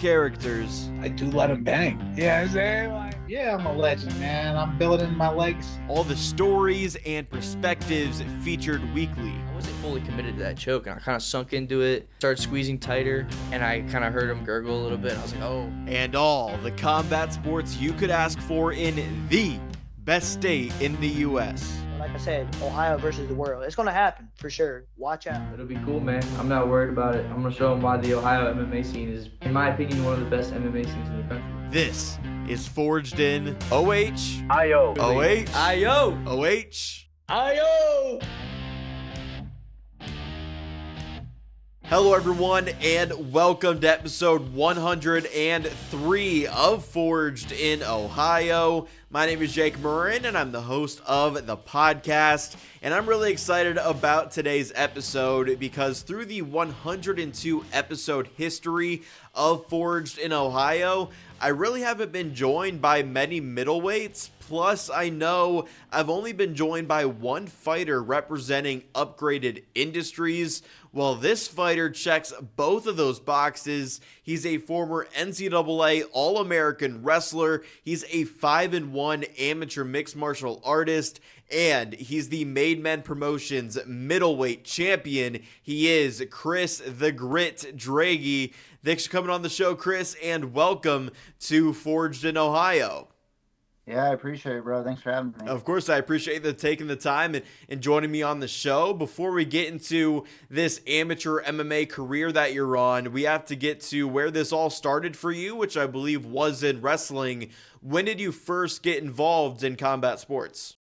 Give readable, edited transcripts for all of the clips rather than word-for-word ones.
characters. I do let him bang. Yeah, I'm saying? Like, yeah, I'm a legend, man. I'm building my legacy. All the stories and perspectives featured weekly. I wasn't fully committed to that choke, and I kind of sunk into it, started squeezing tighter, and I kind of heard him gurgle a little bit. I was like, oh. And all the combat sports you could ask for in the best state in the U.S. Like I said, Ohio versus the world. It's going to happen for sure. Watch out. It'll be cool, man. I'm not worried about it. I'm going to show them why the Ohio MMA scene is, in my opinion, one of the best MMA scenes in the country. This is Forged in OH. I-O. OH. I-O. OH. I-O! Hello, everyone, and welcome to episode 103 of Forged in Ohio. My name is Jake Murren, and I'm the host of the podcast, and I'm really excited about today's episode because through the 102 episode history of Forged in Ohio, I really haven't been joined by many middleweights. Plus, I know I've only been joined by one fighter representing Upgraded Industries. Well, this fighter checks both of those boxes. He's a former NCAA All-American wrestler. He's a 5-1 amateur mixed martial artist. And he's the Made Men Promotions middleweight champion. He is Chris the Grit Droege. Thanks for coming on the show, Chris, and welcome to Forged in Ohio. Yeah, I appreciate it, bro. Thanks for having me. Of course, I appreciate taking the time and joining me on the show. Before we get into this amateur MMA career that you're on, we have to get to where this all started for you, which I believe was in wrestling. When did you first get involved in combat sports?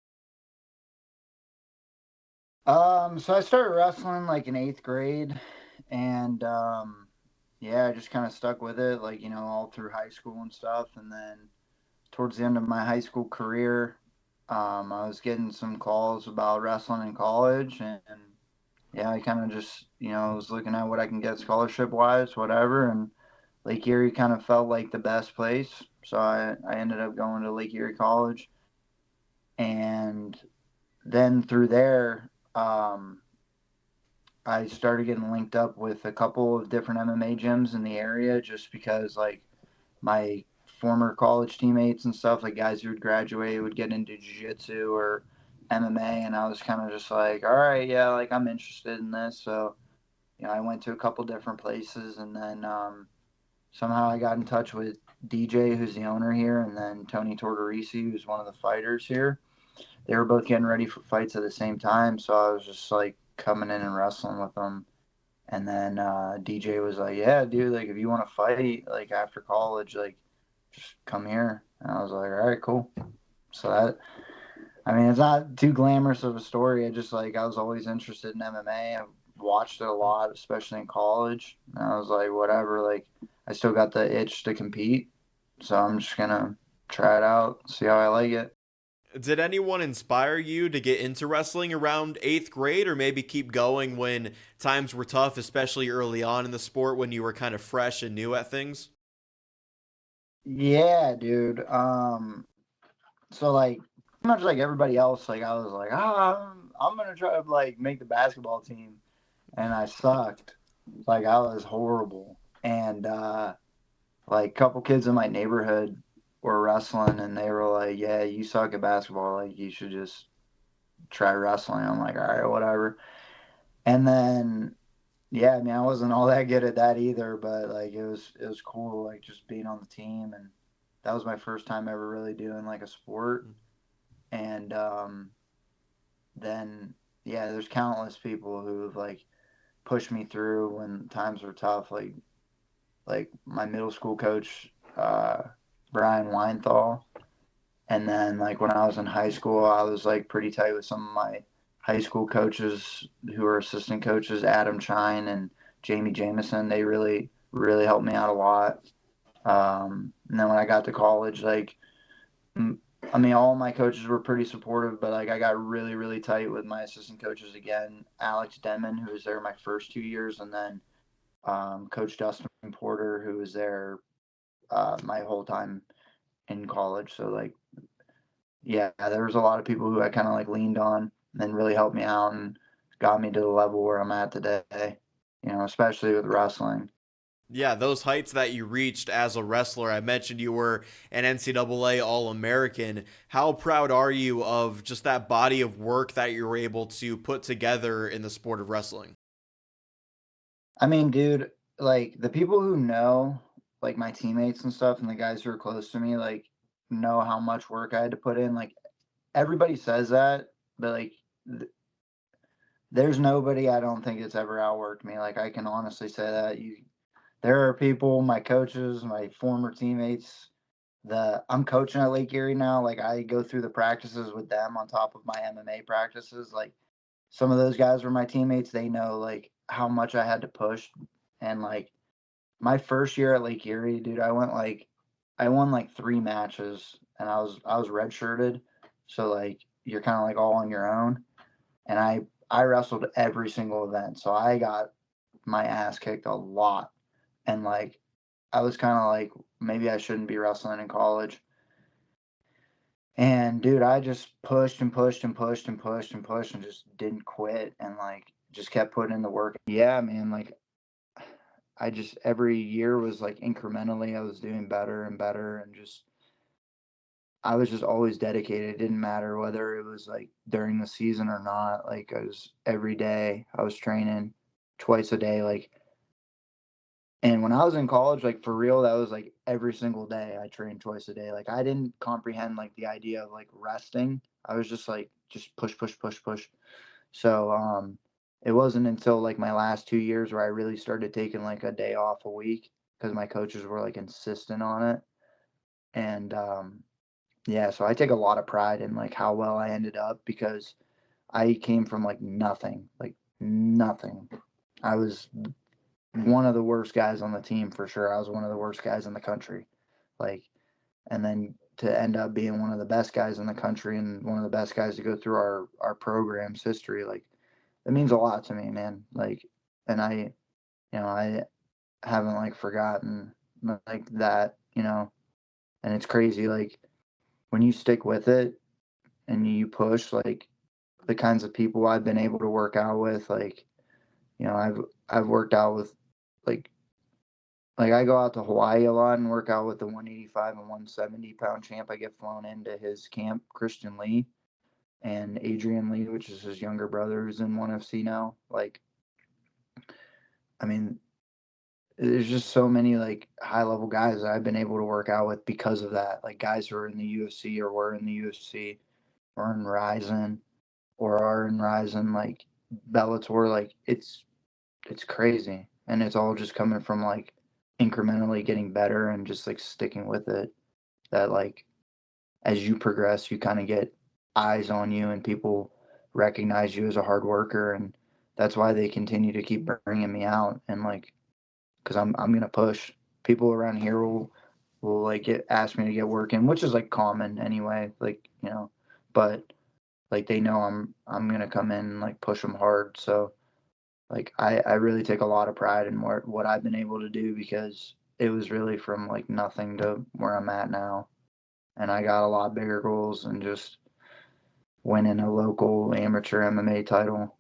So I started wrestling like in 8th grade, and yeah, I just kind of stuck with it, like, you know, all through high school and stuff. And then towards the end of my high school career, I was getting some calls about wrestling in college, and yeah, I kind of just, you know, was looking at what I can get scholarship-wise, whatever, and Lake Erie kind of felt like the best place, so I ended up going to Lake Erie College, and then through there, I started getting linked up with a couple of different MMA gyms in the area just because, like, my former college teammates and stuff, like guys who would graduate would get into jiu-jitsu or MMA, and I was kind of just like, all right, yeah, like I'm interested in this. So, you know, I went to a couple different places, and then somehow I got in touch with DJ, who's the owner here, and then Tony Tortorisi, who's one of the fighters here. They were both getting ready for fights at the same time, so I was just like coming in and wrestling with them. And then DJ was like, yeah, dude, like if you want to fight like after college, like just come here. And I was like, all right, cool. So that, I mean, it's not too glamorous of a story. I just like, I was always interested in MMA. I watched it a lot, especially in college. And I was like, whatever, like I still got the itch to compete. So I'm just going to try it out, see how I like it. Did anyone inspire you to get into wrestling around 8th grade, or maybe keep going when times were tough, especially early on in the sport when you were kind of fresh and new at things? Yeah, dude. So like pretty much like everybody else, like I was like, I'm gonna try to like make the basketball team, and I sucked. Like I was horrible, and like a couple kids in my neighborhood were wrestling, and they were like, yeah, you suck at basketball, like you should just try wrestling. I'm like, all right, whatever. And then yeah, I mean, I wasn't all that good at that either, but like it was cool, like just being on the team, and that was my first time ever really doing like a sport. And then yeah, there's countless people who have like pushed me through when times were tough, like my middle school coach, Brian Weinthal. And then like when I was in high school, I was like pretty tight with some of my high school coaches who were assistant coaches, Adam Chine and Jamie Jameson. They really, really helped me out a lot. And then when I got to college, like, I mean, all my coaches were pretty supportive, but like I got really, really tight with my assistant coaches again. Alex Denman, who was there my first 2 years, and then Coach Dustin Porter, who was there my whole time in college. So like, yeah, there was a lot of people who I kind of like leaned on and really helped me out and got me to the level where I'm at today, you know, especially with wrestling. Yeah, those heights that you reached as a wrestler. I mentioned you were an NCAA All-American. How proud are you of just that body of work that you were able to put together in the sport of wrestling? I mean, dude, like the people who know, like my teammates and stuff, and the guys who are close to me, like know how much work I had to put in. Like everybody says that, but like there's nobody I don't think it's ever outworked me. Like I can honestly say that. There are people, my coaches, my former teammates. I'm coaching at Lake Erie now. Like I go through the practices with them on top of my MMA practices. Like some of those guys were my teammates. They know like how much I had to push, and like my first year at Lake Erie, dude, I won like 3 matches, and I was redshirted, so like you're kind of like all on your own, and I wrestled every single event, so I got my ass kicked a lot, and like I was kind of like maybe I shouldn't be wrestling in college. And dude, I just pushed and pushed and pushed and pushed and pushed and just didn't quit and like just kept putting in the work. Yeah, man, like I just every year was like incrementally I was doing better and better and just I was just always dedicated. It didn't matter whether it was like during the season or not. Like I was every day I was training twice a day like and when I was in college like for real that was like every single day I trained twice a day. Like I didn't comprehend like the idea of like resting. I was just like just push push push push. So it wasn't until like my last 2 years where I really started taking like a day off a week because my coaches were like insistent on it. And yeah, so I take a lot of pride in like how well I ended up because I came from like nothing, like nothing. I was one of the worst guys on the team for sure. I was one of the worst guys in the country. Like, and then to end up being one of the best guys in the country and one of the best guys to go through our program's history, like it means a lot to me, man. Like, and I haven't like forgotten like that, and it's crazy. Like when you stick with it and you push, like the kinds of people I've been able to work out with, like, I've worked out with like, like I go out to Hawaii a lot and work out with the 185 and 170 pound champ. I get flown into his camp, Christian Lee and Adrian Lee, which is his younger brother who's in 1FC now. Like, I mean, there's just so many like high level guys that I've been able to work out with because of that. Like guys who are in the UFC or were in the UFC or in Ryzen or are in Ryzen, like Bellator, like it's crazy. And it's all just coming from like incrementally getting better and just like sticking with it. That like as you progress, you kind of get eyes on you and people recognize you as a hard worker, and that's why they continue to keep bringing me out and like because I'm gonna push. People around here will like ask me to get work in, which is like common anyway. Like but like they know I'm gonna come in and like push them hard. So like I really take a lot of pride in what I've been able to do because it was really from like nothing to where I'm at now, and I got a lot bigger goals than just winning a local amateur MMA title.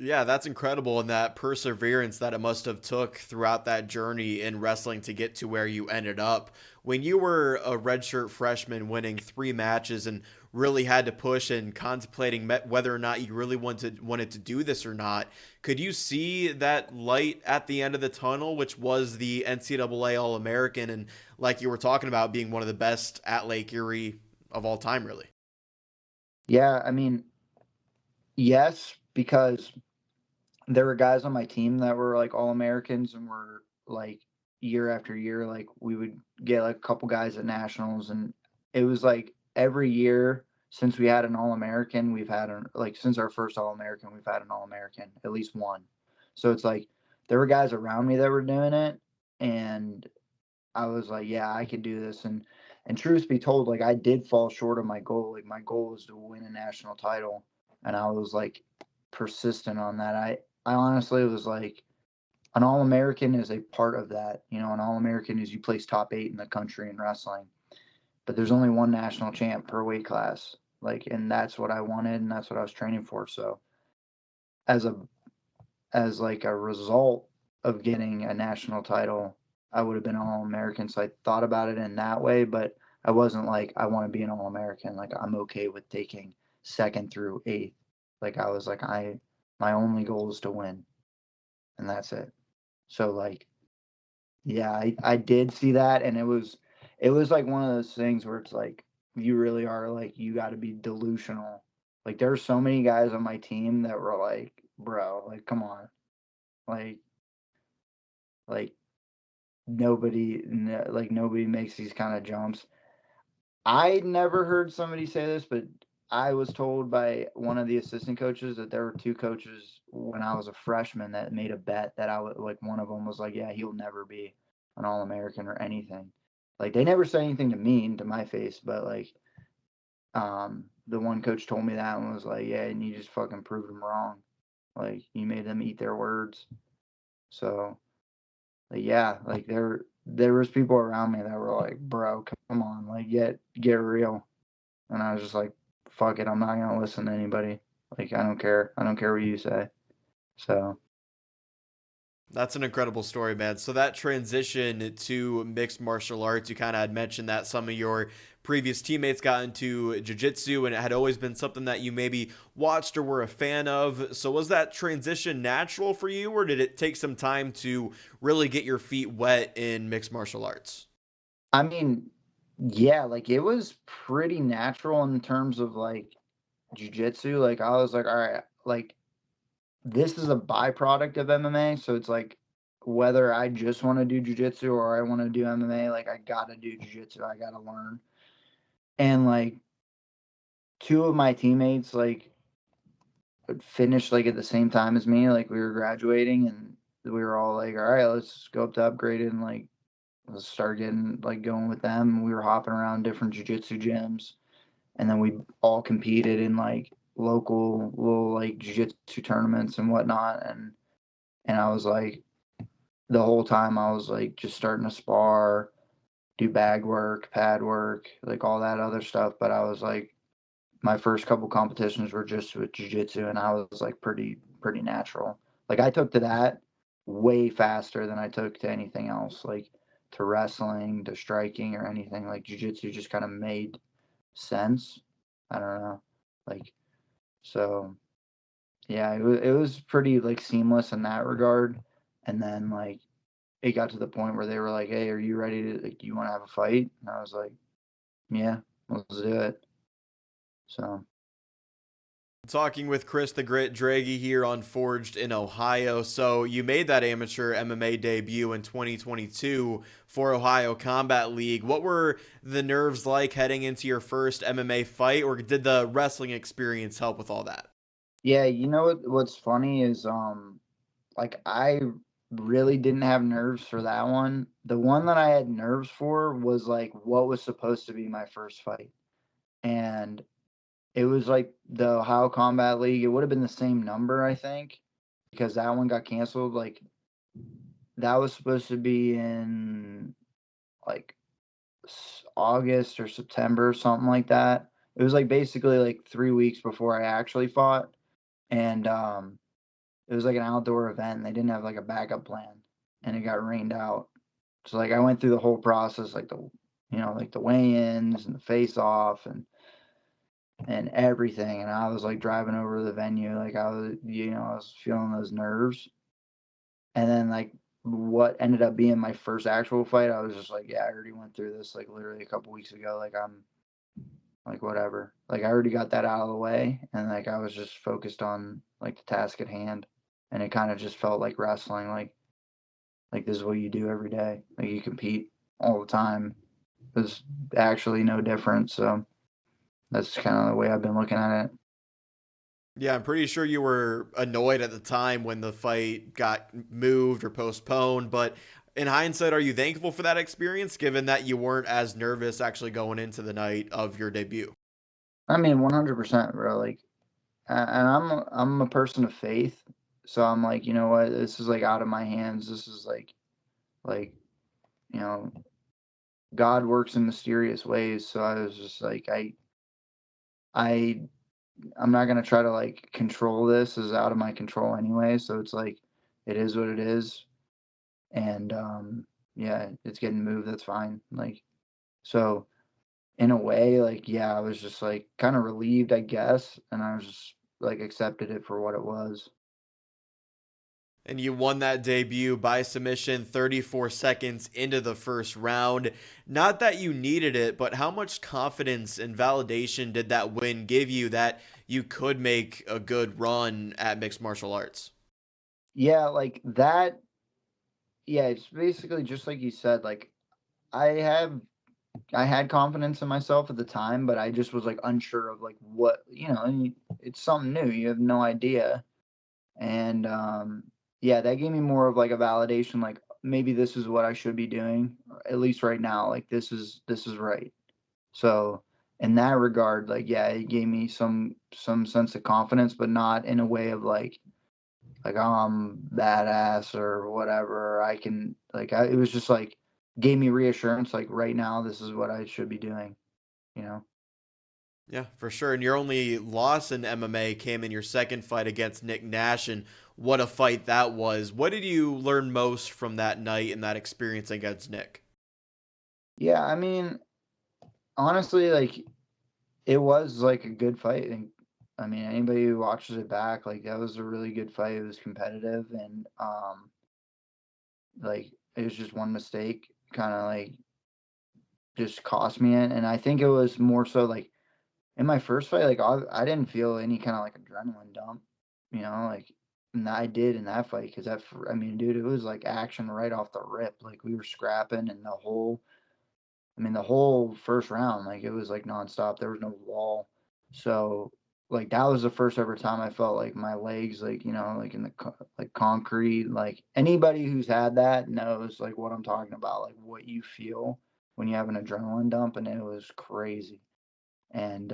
Yeah, that's incredible, and that perseverance that it must have took throughout that journey in wrestling to get to where you ended up. When you were a redshirt freshman winning 3 matches and really had to push and contemplating whether or not you really wanted to do this or not, could you see that light at the end of the tunnel, which was the NCAA All-American, and like you were talking about, being one of the best at Lake Erie of all time, really? Yeah, I mean, yes, because there were guys on my team that were like all Americans and were like year after year, like we would get like a couple guys at nationals, and it was like every year since we had an all American, we've had like since our first all American, we've had an all American, at least one. So it's like there were guys around me that were doing it, and I was like, yeah, I could do this. And truth be told, like I did fall short of my goal. Like my goal was to win a national title, and I was like persistent on that. I honestly was like, an All American is a part of that. An All American is you place top 8 in the country in wrestling, but there's only one national champ per weight class. Like, and that's what I wanted, and that's what I was training for. So, as like a result of getting a national title, I would have been All-American. So I thought about it in that way, but I wasn't like, I want to be an All-American. Like, I'm okay with taking 2nd through 8th. Like, I was like, my only goal is to win, and that's it. So, like, yeah, I did see that, and it was like one of those things where it's like, you really are like, you got to be delusional. Like, there are so many guys on my team that were like, bro, like, come on. Like, like nobody makes these kind of jumps. I never heard somebody say this, but I was told by one of the assistant coaches that there were 2 coaches when I was a freshman that made a bet that I would, like, one of them was like, yeah, he'll never be an All-American or anything. Like, they never said anything to me, to my face, but like, the one coach told me that and was like, yeah, and you just fucking proved them wrong. Like, you made them eat their words. So, like, yeah, like, there was people around me that were like, bro, come on, like, get real. And I was just like, fuck it, I'm not gonna listen to anybody. Like, I don't care what you say. So That's an incredible story, man. So that transition to mixed martial arts, you kind of had mentioned that some of your previous teammates got into jiu-jitsu and it had always been something that you maybe watched or were a fan of. So was that transition natural for you, or did it take some time to really get your feet wet in mixed martial arts? I mean, yeah, like, it was pretty natural in terms of like jiu-jitsu. Like, I was like, all right, like, this is a byproduct of MMA, so it's like, whether I just want to do jiu-jitsu or I want to do MMA, like, I gotta do jiu-jitsu. I gotta learn. And like, 2 of my teammates like finished like at the same time as me. Like, we were graduating, and we were all like, all right, let's go up to upgrade it and like, let's start getting like going with them. We were hopping around different jiu-jitsu gyms, and then we all competed in like local little like jiu-jitsu tournaments and whatnot. And I was like, the whole time I was like just starting to spar, do bag work, pad work, like all that other stuff. But I was like, my first couple competitions were just with jiu-jitsu, and I was like pretty natural. Like, I took to that way faster than I took to anything else, like to wrestling, to striking, or anything. Like, jiu-jitsu just kind of made sense. I don't know. Like, so yeah, it was pretty like seamless in that regard. And then like, it got to the point where they were like, "Hey, are you ready to, like, you want to have a fight?" And I was like, "Yeah, let's do it." So Talking with Chris the Grit Droege here on Forged in Ohio. So you made that amateur MMA debut in 2022 for Ohio Combat League. What were the nerves like heading into your first MMA fight, or did the wrestling experience help with all that? yeah, you know what's funny is like, I really didn't have nerves for that one. The one that I had nerves for was like what was supposed to be my first fight. And it was like the Ohio Combat League. It would have been the same number, I think, because that one got canceled. Like, that was supposed to be in like August or September, something like that. It was like basically like 3 weeks before I actually fought. And it was like an outdoor event, and they didn't have like a backup plan, and it got rained out. So like, I went through the whole process, like like the weigh-ins and the face-off and everything. And I was like driving over to the venue, like, I was feeling those nerves. And then like, what ended up being my first actual fight, I was just like, yeah, I already went through this like literally a couple weeks ago. Like, I'm like, whatever. Like, I already got that out of the way, and like, I was just focused on like the task at hand. And it kind of just felt like wrestling, like this is what you do every day. Like, you compete all the time. There's actually no difference. So that's kind of the way I've been looking at it. Yeah, I'm pretty sure you were annoyed at the time when the fight got moved or postponed, but in hindsight, are you thankful for that experience given that you weren't as nervous actually going into the night of your debut? I mean, 100%, bro. Like, and I'm a person of faith, so I'm like, you know what? This is like out of my hands. This is like you know, God works in mysterious ways. So I was just like, I I'm not gonna try to like control this. This is out of my control anyway. So it's like, it is what it is. and yeah, it's getting moved. That's fine. Like, so in a way, like, yeah, I was just like kind of relieved, I guess, and I was just like accepted it for what it was. And you won that debut by submission 34 seconds into the first round. Not that you needed it, but how much confidence and validation did that win give you that you could make a good run at mixed martial arts? Yeah, like that. Yeah, it's basically just like you said. Like, I have I had confidence in myself at the time, but I just was like unsure of like what, it's something new. You have no idea. And yeah, that gave me more of like a validation, like maybe this is what I should be doing, at least right now. Like this is right. So in that regard, like yeah, it gave me some sense of confidence, but not in a way of like oh, I'm badass or whatever. I can it was just like gave me reassurance, like right now this is what I should be doing, you know. Yeah, for sure. And your only loss in MMA came in your second fight against Nick Nash, and what a fight that was. What did you learn most from that night and that experience against Nick? Yeah, I mean, honestly, like it was like a good fight, and I mean anybody who watches it back, like that was a really good fight. It was competitive, and like it was just one mistake kind of like just cost me it. And I think it was more so like in my first fight, like I didn't feel any kind of like adrenaline dump, like and I did in that fight because I mean, dude, it was like action right off the rip. Like we were scrapping, and the whole first round, like it was like nonstop. There was no wall, so like that was the first ever time I felt like my legs, like like in the like concrete. Like anybody who's had that knows like what I'm talking about, like what you feel when you have an adrenaline dump, and it was crazy. And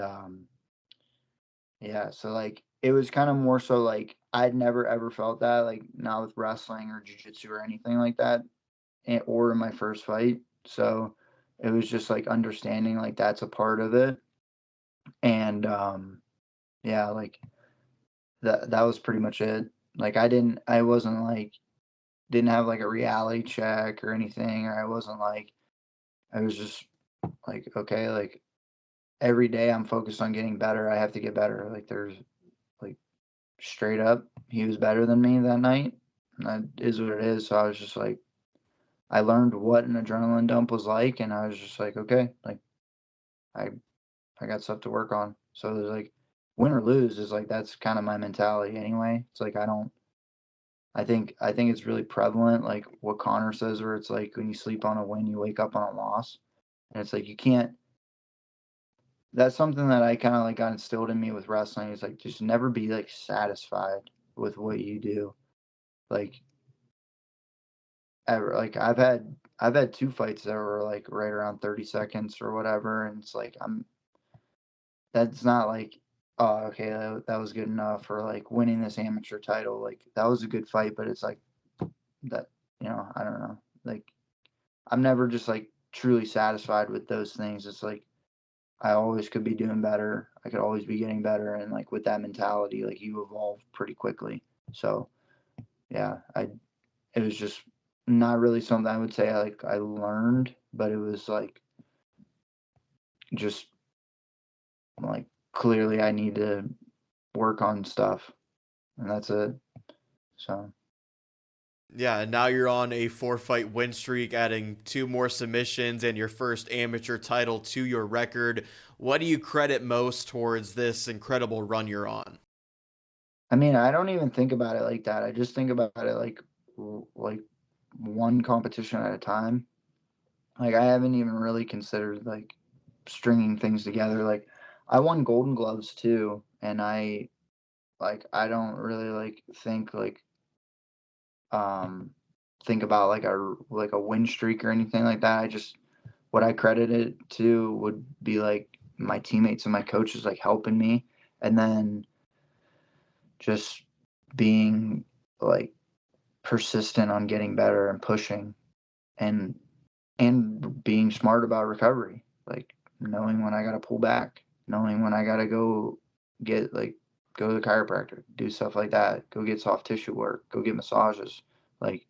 yeah, so like it was kind of more so like I'd never ever felt that, like not with wrestling or jiu-jitsu or anything like that, or in my first fight. So it was just like understanding like that's a part of it. And yeah, like that was pretty much it. Like I wasn't like didn't have like a reality check or anything, or I wasn't like I was just like okay, like every day I'm focused on getting better. I have to get better. Like there's like straight up, he was better than me that night. And that is what it is. So I was just like I learned what an adrenaline dump was like, and I was just like, okay, like I I got stuff to work on. So there's like win or lose is like that's kind of my mentality anyway. It's like I think it's really prevalent, like what Connor says, where it's like when you sleep on a win, you wake up on a loss. And it's like you can't that's something that I kind of like got instilled in me with wrestling is like just never be like satisfied with what you do. Like ever. Like I've had two fights that were like right around 30 seconds or whatever, and it's like that's not like oh okay that was good enough, or like winning this amateur title, like that was a good fight, but it's like that I don't know, like I'm never just like truly satisfied with those things. It's like I always could be doing better. I could always be getting better, and like with that mentality, like you evolve pretty quickly. So yeah, it was just not really something I would say I learned, but it was like just like clearly I need to work on stuff, and that's it. So Yeah, and now you're on a 4-fight win streak, adding 2 more submissions and your first amateur title to your record. What do you credit most towards this incredible run you're on? I mean, I don't even think about it like that. I just think about it like one competition at a time. Like I haven't even really considered like stringing things together. Like I won Golden Gloves too, and I don't really um think about like a win streak or anything like that. I just what I credit it to would be like my teammates and my coaches like helping me, and then just being like persistent on getting better and pushing, and being smart about recovery, like knowing when I got to pull back, knowing when I got to go get go to the chiropractor, do stuff like that, go get soft tissue work, go get massages, like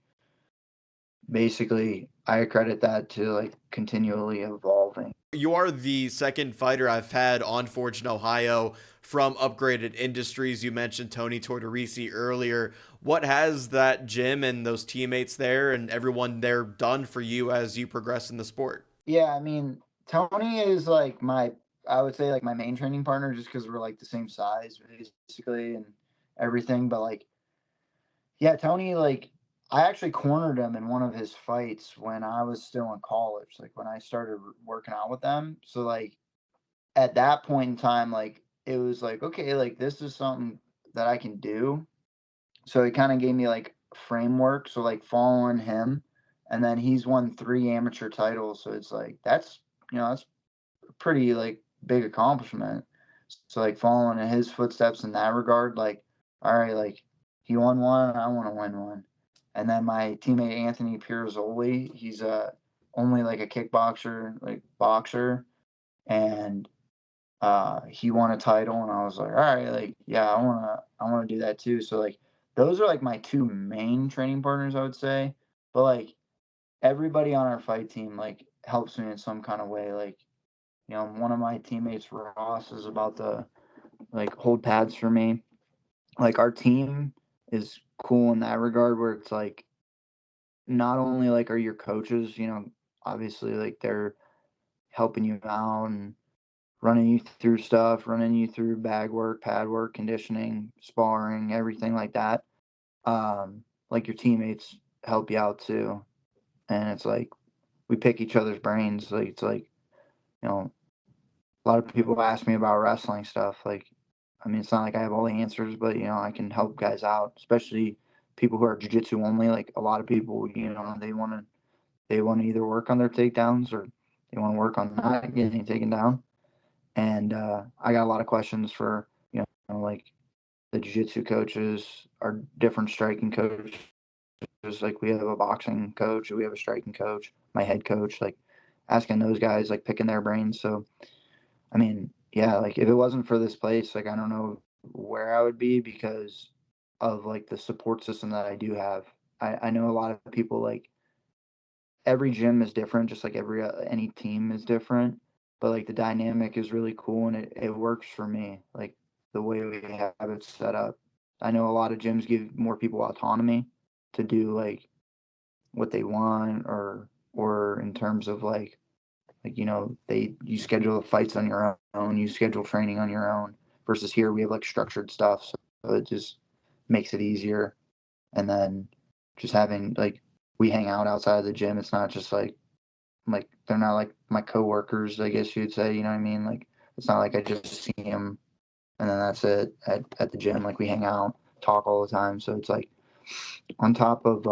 basically I credit that to like continually evolving. You are the second fighter I've had on Forge in Ohio from Upgraded Industries. You mentioned Tony Tortorisi earlier. What has that gym and those teammates there and everyone there done for you as you progress in the sport? Yeah, I mean, Tony is like I would say like my main training partner just because we're like the same size basically and everything. But like, yeah, Tony, like, I actually cornered him in one of his fights when I was still in college, like when I started working out with them. So like at that point in time, like it was like, okay, like this is something that I can do. So it kind of gave me like framework. So like following him, and then he's won 3 amateur titles. So it's like that's a pretty like big accomplishment. So like following in his footsteps in that regard, like all right, like he won one, I want to win one. And then my teammate Anthony Pirozzoli, he's only like a kickboxer, like boxer, and he won a title, and I was like, all right, like yeah, I wanna do that too. So like those are like my two main training partners, I would say. But like everybody on our fight team like helps me in some kind of way. Like one of my teammates, Ross, is about to like hold pads for me. Like our team is cool in that regard where it's like not only like are your coaches, obviously like they're helping you out and running you through stuff, running you through bag work, pad work, conditioning, sparring, everything like that. Like your teammates help you out too. And it's like we pick each other's brains. Like it's like, you know, a lot of people ask me about wrestling stuff. Like, I mean, it's not like I have all the answers, but I can help guys out, especially people who are jiu-jitsu only. Like a lot of people, they want to either work on their takedowns or they want to work on not getting taken down. And I got a lot of questions for like the jiu-jitsu coaches, our different striking coaches. Like we have a boxing coach, we have a striking coach, my head coach. Like asking those guys, like picking their brains. So I mean, yeah, like if it wasn't for this place, like I don't know where I would be because of like the support system that I do have. I know a lot of people like every gym is different, just like every any team is different. But like the dynamic is really cool and it works for me. Like the way we have it set up. I know a lot of gyms give more people autonomy to do like what they want or in terms of like you schedule the fights on your own, you schedule training on your own versus here we have like structured stuff, so it just makes it easier. And then just having like we hang out outside of the gym. It's not just like they're not like my coworkers, I guess you'd say. You know what I mean? Like it's not like I just see them and then that's it at the gym. Like we hang out, talk all the time. So it's like on top of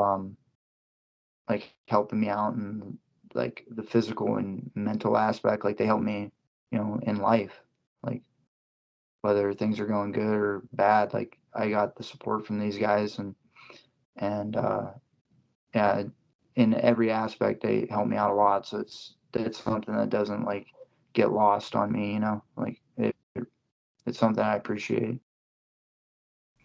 like helping me out and like the physical and mental aspect, like they help me, in life. Like whether things are going good or bad, like I got the support from these guys and yeah, in every aspect they help me out a lot. So it's something that doesn't like get lost on me, like it's something I appreciate.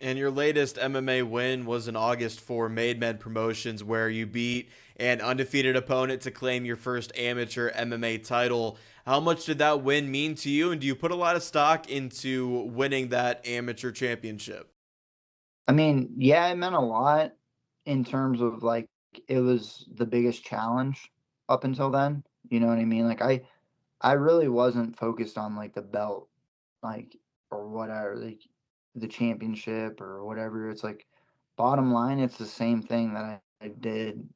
And your latest MMA win was in August for Made Men Promotions, where you beat an undefeated opponent to claim your first amateur MMA title. How much did that win mean to you, and do you put a lot of stock into winning that amateur championship? I mean, yeah, it meant a lot in terms of like it was the biggest challenge up until then. You know what I mean? Like I really wasn't focused on like the belt, like or whatever, like the championship or whatever. It's like bottom line, it's the same thing that I did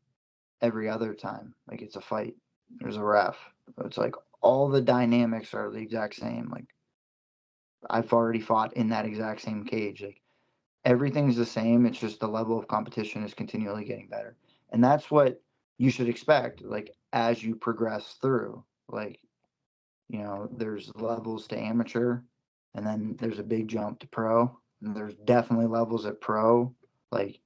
every other time. Like it's a fight. There's a ref. It's like all the dynamics are the exact same. Like I've already fought in that exact same cage. Like everything's the same. It's just the level of competition is continually getting better. And that's what you should expect, like as you progress through. Like, there's levels to amateur and then there's a big jump to pro. And there's definitely levels at pro. Like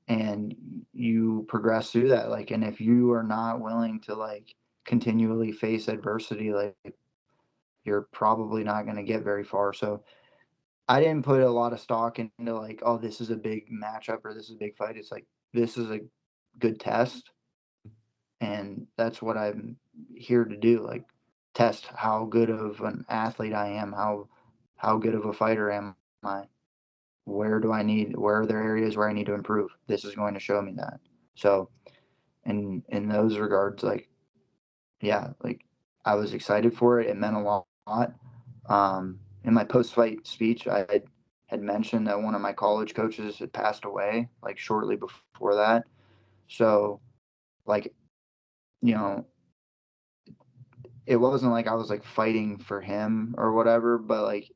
and you progress through that. Like and if you are not willing to like continually face adversity, like you're probably not going to get very far. So I didn't put a lot of stock into like, oh, this is a big matchup or this is a big fight. It's like this is a good test, and that's what I'm here to do. Like, test how good of an athlete I am, how good of a fighter am I. Where are there areas where I need to improve? This is going to show me that. So in those regards, like, yeah, like, I was excited for it. It meant a lot. In my post-fight speech, I had mentioned that one of my college coaches had passed away, like, shortly before that. So, like, you know, it wasn't like I was, like, fighting for him or whatever, but, like,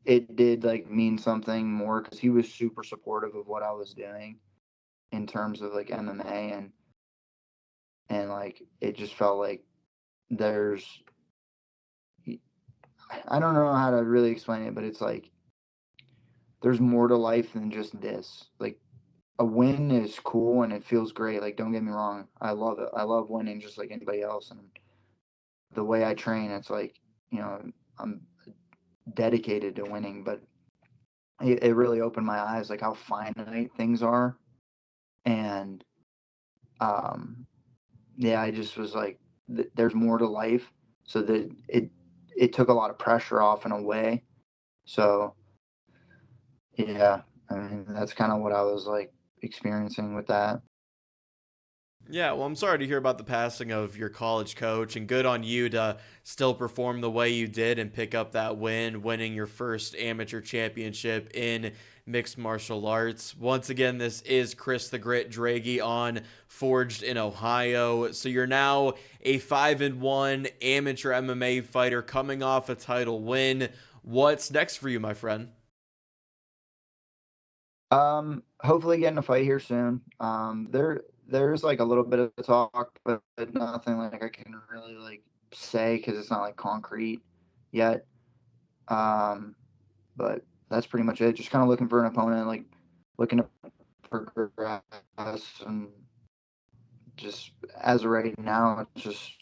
it did, like, mean something more because he was super supportive of what I was doing in terms of, like, MMA, and like, it just felt like there's I don't know how to really explain it, but it's like there's more to life than just this. Like, a win is cool and it feels great. Like, don't get me wrong, I love it. I love winning just like anybody else, and the way I train, it's like, I'm dedicated to winning, but it really opened my eyes, like, how finite things are. And yeah, I just was like, there's more to life. So that it took a lot of pressure off in a way. So yeah, I mean, that's kind of what I was like experiencing with that. Yeah, well, I'm sorry to hear about the passing of your college coach, and good on you to still perform the way you did and pick up that win, winning your first amateur championship in mixed martial arts. Once again, this is Chris the Grit Droege on Forged in Ohio. So you're now a 5-1 amateur MMA fighter coming off a title win. What's next for you, my friend? Hopefully getting a fight here soon. There's like a little bit of talk, but nothing like I can really like say because it's not like concrete yet. But that's pretty much it. Just kind of looking for an opponent, like looking to progress, and just as of right now, it's just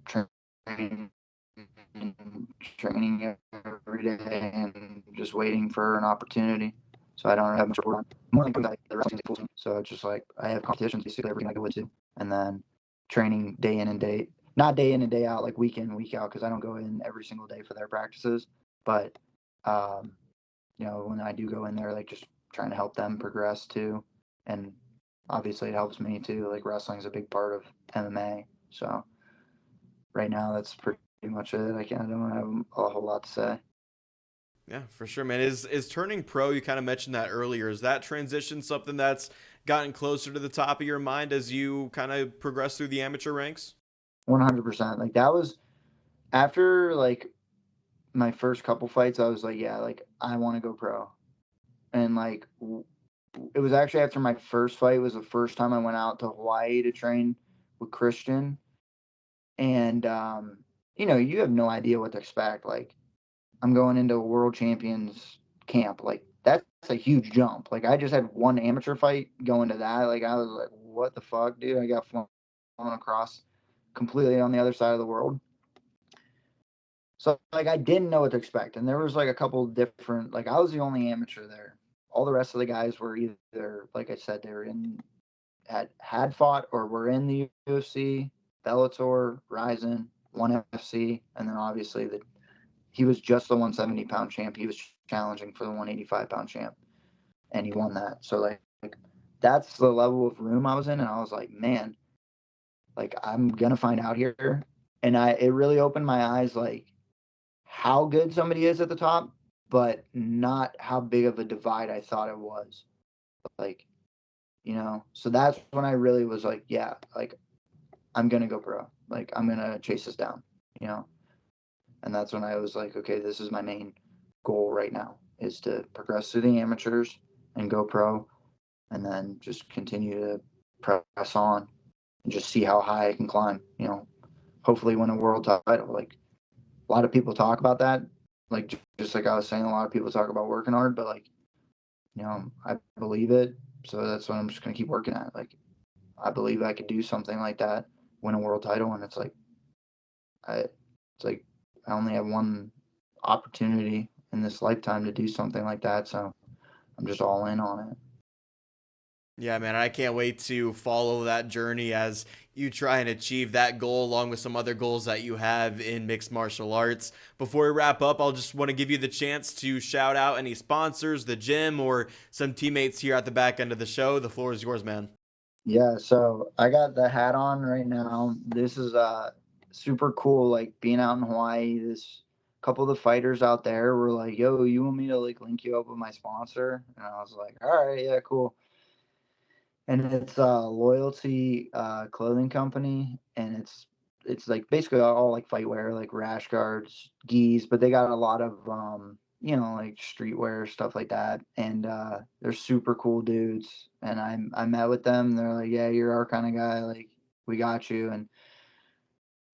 training, training every day, and just waiting for an opportunity. So I don't have much work on. More than the wrestling pulls me. So it's just like I have competitions basically every time I go into, and then training day in and not day in and day out, like week in, week out, because I don't go in every single day for their practices. But when I do go in there, like, just trying to help them progress too, and obviously it helps me too. Like, wrestling is a big part of MMA. So right now, that's pretty much it. I don't have a whole lot to say. Yeah, for sure, man. Is turning pro, you kind of mentioned that earlier, is that transition something that's gotten closer to the top of your mind as you kind of progress through the amateur ranks? 100%. Like, that was after like my first couple fights, I was like, yeah, like, I want to go pro. And like, it was actually after my first fight was the first time I went out to Hawaii to train with Christian. And you have no idea what to expect. Like, I'm going into a world champions camp. Like, that's a huge jump. Like, I just had one amateur fight going to that. Like, I was like, what the fuck, dude? I got flown across completely on the other side of the world. So, like, I didn't know what to expect. And there was like a couple different, like, I was the only amateur there. All the rest of the guys were either, like I said, they were had fought or were in the UFC, Bellator, Ryzen, ONE FC, and then obviously he was just the 170-pound champ. He was challenging for the 185-pound champ, and he won that. So, like, that's the level of room I was in, and I was like, man, like, I'm going to find out here. And it really opened my eyes, like, how good somebody is at the top, but not how big of a divide I thought it was. Like, so that's when I really was like, yeah, like, I'm going to go pro. Like, I'm going to chase this down, And that's when I was like, okay, this is my main goal right now, is to progress through the amateurs and go pro, and then just continue to press on and just see how high I can climb, hopefully win a world title. Like, a lot of people talk about that. Like, just like I was saying, a lot of people talk about working hard, but like, I believe it. So that's what I'm just going to keep working at. Like, I believe I could do something like that, win a world title. And it's like, I only have one opportunity in this lifetime to do something like that. So I'm just all in on it. Yeah, man, I can't wait to follow that journey as you try and achieve that goal along with some other goals that you have in mixed martial arts. Before we wrap up, I'll just want to give you the chance to shout out any sponsors, the gym, or some teammates here at the back end of the show. The floor is yours, man. Yeah, so I got the hat on right now. This is super cool, like being out in Hawaii. This couple of the fighters out there were like, yo, you want me to like link you up with my sponsor? And I was like, all right, yeah, cool. And it's Loyalty clothing company, and it's like basically all like fight wear, like rash guards, gis, but they got a lot of like streetwear stuff like that, and they're super cool dudes. And I met with them. They're like, yeah, you're our kind of guy. Like, we got you. And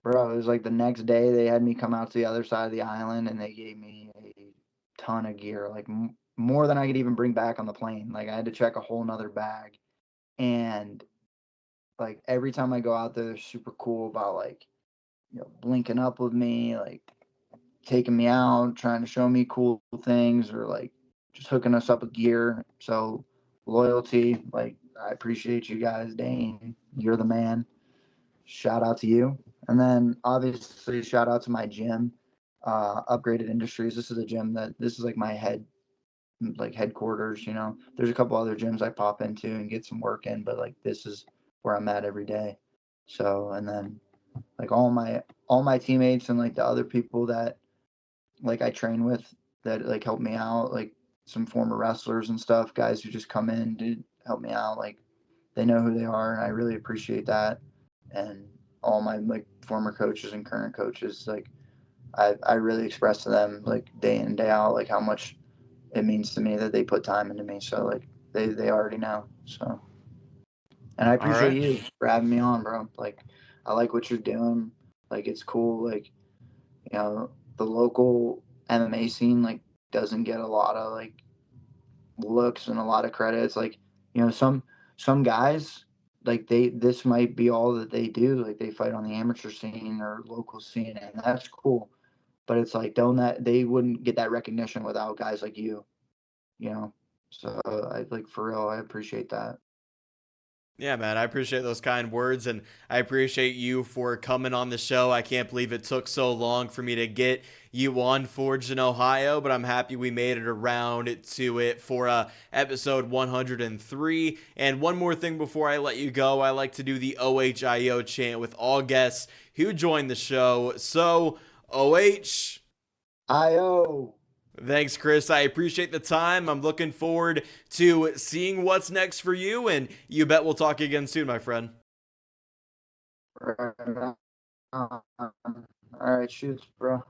bro, it was like the next day they had me come out to the other side of the island, and they gave me a ton of gear, like more than I could even bring back on the plane. Like, I had to check a whole nother bag. And like every time I go out there, they're super cool about like, linking up with me, like taking me out, trying to show me cool things, or like just hooking us up with gear. So Loyalty, like, I appreciate you guys. Dane, you're the man. Shout out to you. And then obviously shout out to my gym, Upgraded Industries. This is like my headquarters. There's a couple other gyms I pop into and get some work in, but like this is where I'm at every day. So, and then like all my teammates and like the other people that like I train with that like help me out, like some former wrestlers and stuff, guys who just come in to help me out, like they know who they are, and I really appreciate that. And all my like former coaches and current coaches, like I really express to them like day in and day out like how much it means to me that they put time into me. So like they already know. So, and I appreciate you for having me on, bro. Like, I like what you're doing. Like, it's cool. Like, the local MMA scene like doesn't get a lot of like looks and a lot of credits. Like, some guys like this might be all that they do. Like, they fight on the amateur scene or local scene, and that's cool. But it's like, they wouldn't get that recognition without guys like you, So I like, for real, I appreciate that. Yeah, man, I appreciate those kind words, and I appreciate you for coming on the show. I can't believe it took so long for me to get you on Forged in Ohio, but I'm happy we made it around to it for episode 103. And one more thing before I let you go, I like to do the OHIO chant with all guests who join the show. So, OHIO. Thanks, Chris. I appreciate the time. I'm looking forward to seeing what's next for you, and you bet we'll talk again soon, my friend. All right, shoots, bro.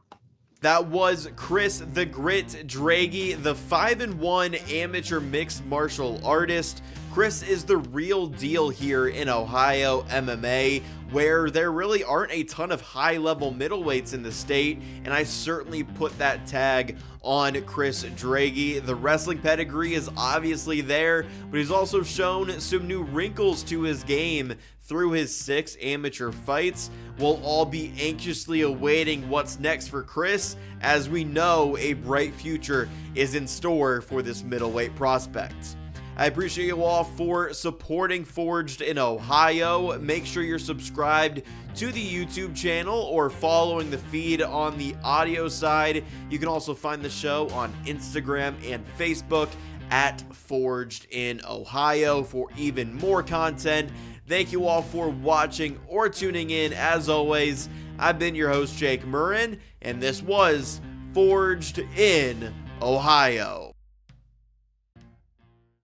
That was Chris the Grit Droege, the 5-1 amateur mixed martial artist. Chris is the real deal here in Ohio MMA, where there really aren't a ton of high-level middleweights in the state, and I certainly put that tag on Chris Droege. The wrestling pedigree is obviously there, but he's also shown some new wrinkles to his game through his 6 amateur fights. We'll all be anxiously awaiting what's next for Chris, as we know a bright future is in store for this middleweight prospect. I appreciate you all for supporting Forged in Ohio. Make sure you're subscribed to the YouTube channel or following the feed on the audio side. You can also find the show on Instagram and Facebook at Forged in Ohio for even more content. Thank you all for watching or tuning in. As always, I've been your host, Jake Murren, and this was Forged in Ohio.